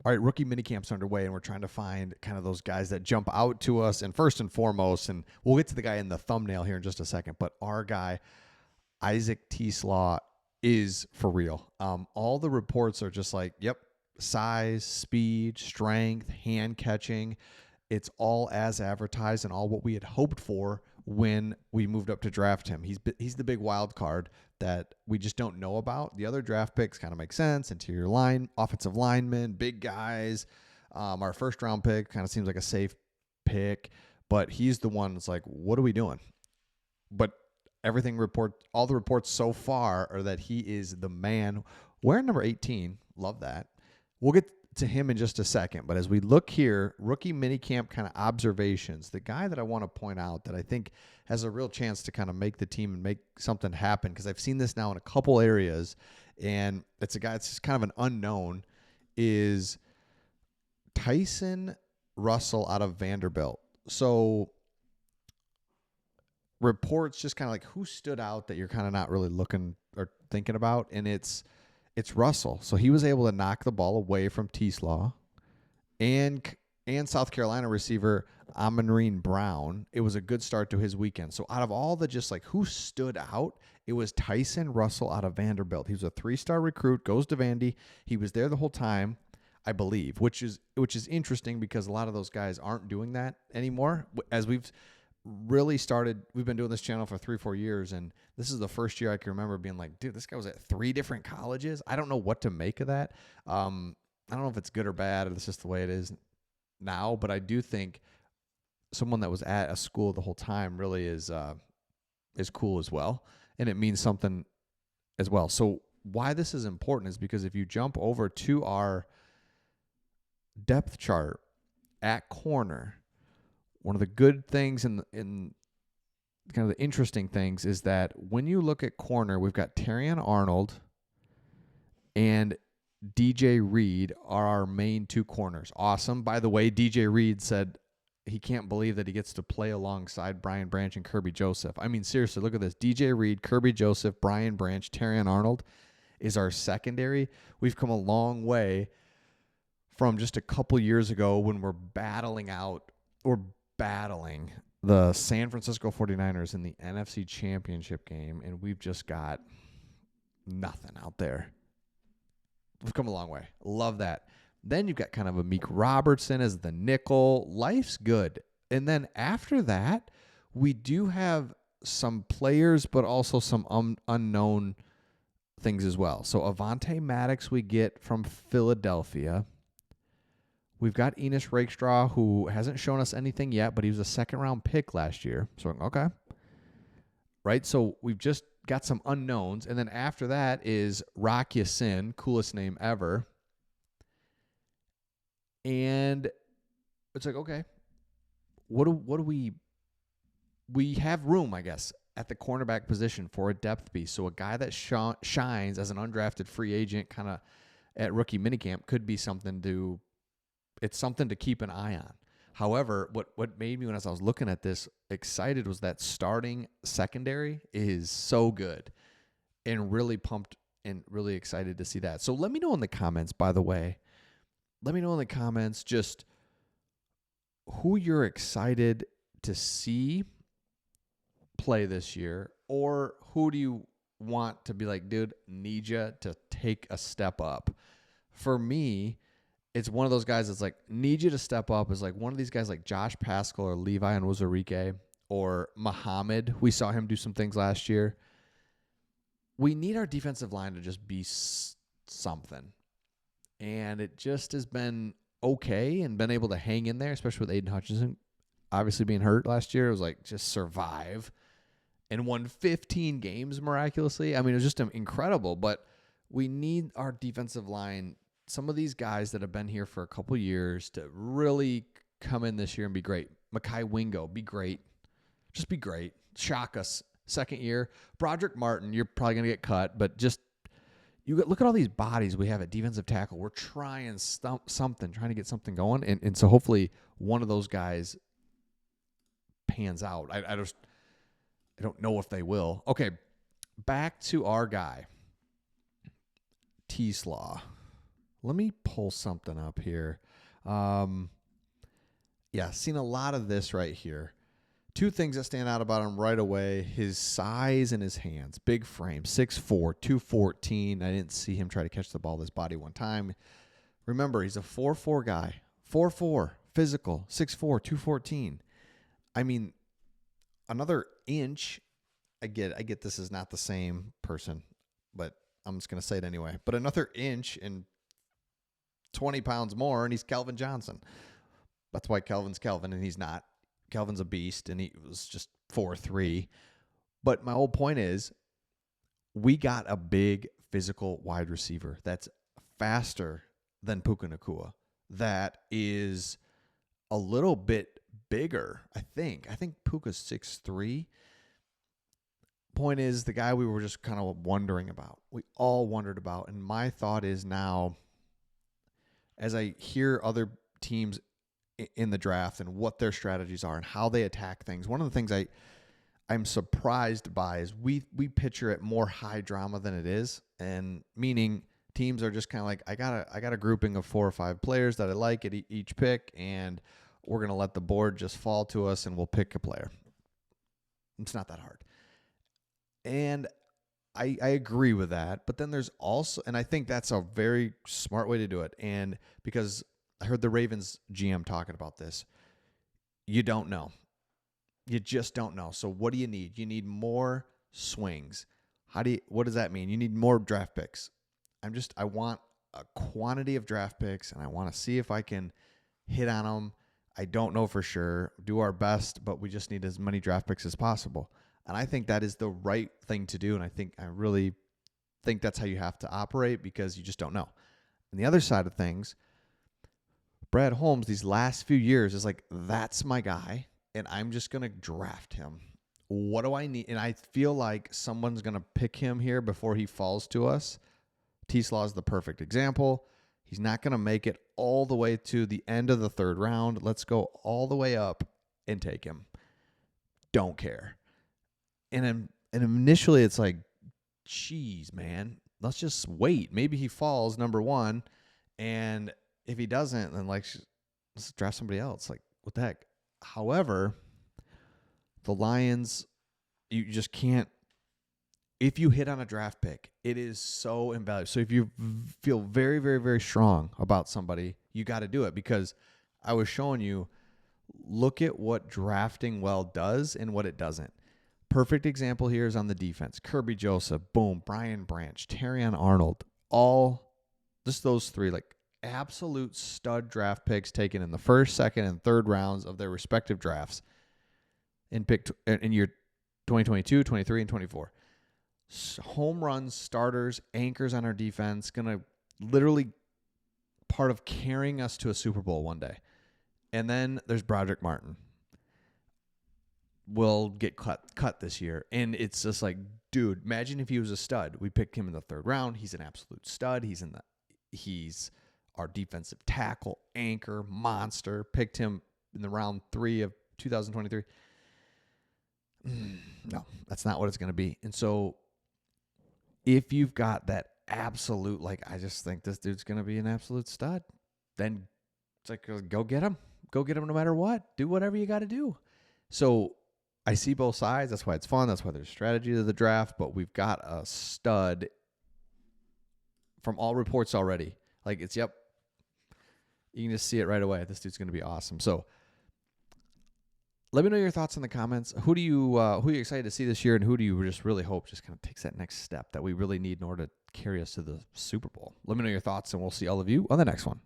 All right, rookie minicamp's underway, and we're trying to find kind of those guys that jump out to us. And first and foremost, and we'll get to the guy in the thumbnail here in just a second, but our guy, Isaac TeSlaa, is for real. All the reports are just like, yep, size, speed, strength, hand catching. It's all as advertised and all what we had hoped for when we moved up to draft him. He's the big wild card that we just don't know about. The other draft picks kind of make sense. Interior line, offensive linemen, big guys. Our first round pick kind of seems like a safe pick, but he's the one that's like, what are we doing? But all the reports so far are that he is the man. Wearing number 18, love that. We'll get to him in just a second, but as we look here, rookie minicamp kind of observations, the guy that I want to point out that I think has a real chance to kind of make the team and make something happen, because I've seen this now in a couple areas, and it's a guy that's just kind of an unknown, is Tyson Russell out of Vanderbilt. So reports just kind of like who stood out that you're kind of not really looking or thinking about, and it's Russell. So he was able to knock the ball away from TeSlaa and South Carolina receiver Amon-Ra Brown. It was a good start to his weekend. So out of all the just like who stood out, it was Tyson Russell out of Vanderbilt. He was a 3-star recruit, goes to Vandy. He was there the whole time, I believe, which is interesting because a lot of those guys aren't doing that anymore. As we've been doing this channel for 3-4 years, and this is the first year I can remember being like, dude, this guy was at 3 different colleges. I don't know what to make of that. I don't know if it's good or bad, or it's just the way it is now, but I do think someone that was at a school the whole time really is cool as well, and it means something as well. So why this is important is because if you jump over to our depth chart at corner, one of the good things in kind of the interesting things is that when you look at corner, we've got Terrion Arnold and DJ Reed are our main 2 corners. Awesome. By the way, DJ Reed said he can't believe that he gets to play alongside Brian Branch and Kirby Joseph. I mean, seriously, look at this. DJ Reed, Kirby Joseph, Brian Branch, Terrion Arnold is our secondary. We've come a long way from just a couple years ago when we're battling the San Francisco 49ers in the NFC Championship game, and we've just got nothing out there. We've come a long way. Love that. Then you've got kind of a Meek Robertson as the nickel. Life's good. And then after that, we do have some players, but also some unknown things as well. So Avonte Maddox we get from Philadelphia. We've got Enos Rakestraw, who hasn't shown us anything yet, but he was a 2nd-round pick last year. So, okay. Right? So we've just got some unknowns. And then after that is Rock Ya-Sin, coolest name ever. And it's like, okay, what do we have room, I guess, at the cornerback position for a depth piece. So a guy that shines as an undrafted free agent kind of at rookie minicamp could be something to keep an eye on. However, what made me, when I was looking at this, excited was that starting secondary is so good, and really pumped and really excited to see that. So let me know in the comments, by the way. Let me know in the comments just who you're excited to see play this year, or who do you want to be like, dude, need you to take a step up. For me, it's one of those guys that's like, need you to step up is like one of these guys like Josh Paschal or Levi Onwuzurike or Muhammad. We saw him do some things last year. We need our defensive line to just be something. And it just has been okay and been able to hang in there, especially with Aiden Hutchinson obviously being hurt last year. It was like just survive and won 15 games miraculously. I mean, it was just incredible, but we need our defensive line, some of these guys that have been here for a couple years, to really come in this year and be great. Mekhi Wingo, be great. Just be great. Shock us. 2nd year. Broderick Martin, you're probably going to get cut, but just look at all these bodies we have at defensive tackle. We're trying trying to get something going, and so hopefully one of those guys pans out. I don't know if they will. Okay, back to our guy, TeSlaa. Let me pull something up here. Yeah, seen a lot of this right here. Two things that stand out about him right away: his size and his hands. Big frame, 6'4", 214. I didn't see him try to catch the ball with his body one time. Remember, he's a 4'4" guy. 4'4", physical, 6'4", 214. I mean, another inch. I get this is not the same person, but I'm just going to say it anyway. But another inch and 20 pounds more, and he's Kelvin Johnson. That's why Kelvin's Kelvin, and he's not. Kelvin's a beast, and he was just 4'3". But my whole point is, we got a big physical wide receiver that's faster than Puka Nacua. That is a little bit bigger, I think. I think Puka's 6'3". Point is, the guy we were just kind of wondering about. We all wondered about. And my thought is now, as I hear other teams in the draft and what their strategies are and how they attack things, one of the things I'm surprised by is we picture it more high drama than it is. And meaning teams are just kind of like, I got a grouping of 4 or 5 players that I like at each pick, and we're going to let the board just fall to us and we'll pick a player. It's not that hard. And I agree with that. But then there's also, and I think that's a very smart way to do it. And because I heard the Ravens GM talking about this, you don't know. You just don't know. So what do you need? You need more swings. What does that mean? You need more draft picks. I want a quantity of draft picks, and I want to see if I can hit on them. I don't know for sure. Do our best, but we just need as many draft picks as possible. And I think that is the right thing to do. And I really think that's how you have to operate, because you just don't know. And the other side of things, Brad Holmes, these last few years, is like, that's my guy, and I'm just going to draft him. What do I need? And I feel like someone's going to pick him here before he falls to us. TeSlaa is the perfect example. He's not going to make it all the way to the end of the 3rd round. Let's go all the way up and take him. Don't care. And initially it's like, geez, man, let's just wait. Maybe he falls number 1, and if he doesn't, then let's draft somebody else. Like, what the heck? However, the Lions, you just can't. If you hit on a draft pick, it is so invaluable. So if you feel very, very, very strong about somebody, you got to do it, because I was showing you, look at what drafting well does and what it doesn't. Perfect example here is on the defense. Kirby Joseph, boom, Brian Branch, Terrion Arnold, all just those 3, like absolute stud draft picks taken in the 1st, 2nd, and 3rd rounds of their respective drafts in year 2022, 23, and 24. Home runs, starters, anchors on our defense, going to literally part of carrying us to a Super Bowl one day. And then there's Broderick Martin. Will get cut this year. And it's just like, dude, imagine if he was a stud. We picked him in the 3rd round. He's an absolute stud. He's our defensive tackle, anchor, monster. Picked him in the round 3 of 2023. No, that's not what it's going to be. And so if you've got that absolute, like, I just think this dude's going to be an absolute stud, then it's like, go get him. Go get him no matter what. Do whatever you got to do. So I see both sides. That's why it's fun. That's why there's strategy to the draft. But we've got a stud from all reports already. Like, it's, yep. You can just see it right away. This dude's going to be awesome. So let me know your thoughts in the comments. Who are you excited to see this year, and who do you just really hope just kind of takes that next step that we really need in order to carry us to the Super Bowl? Let me know your thoughts, and we'll see all of you on the next one.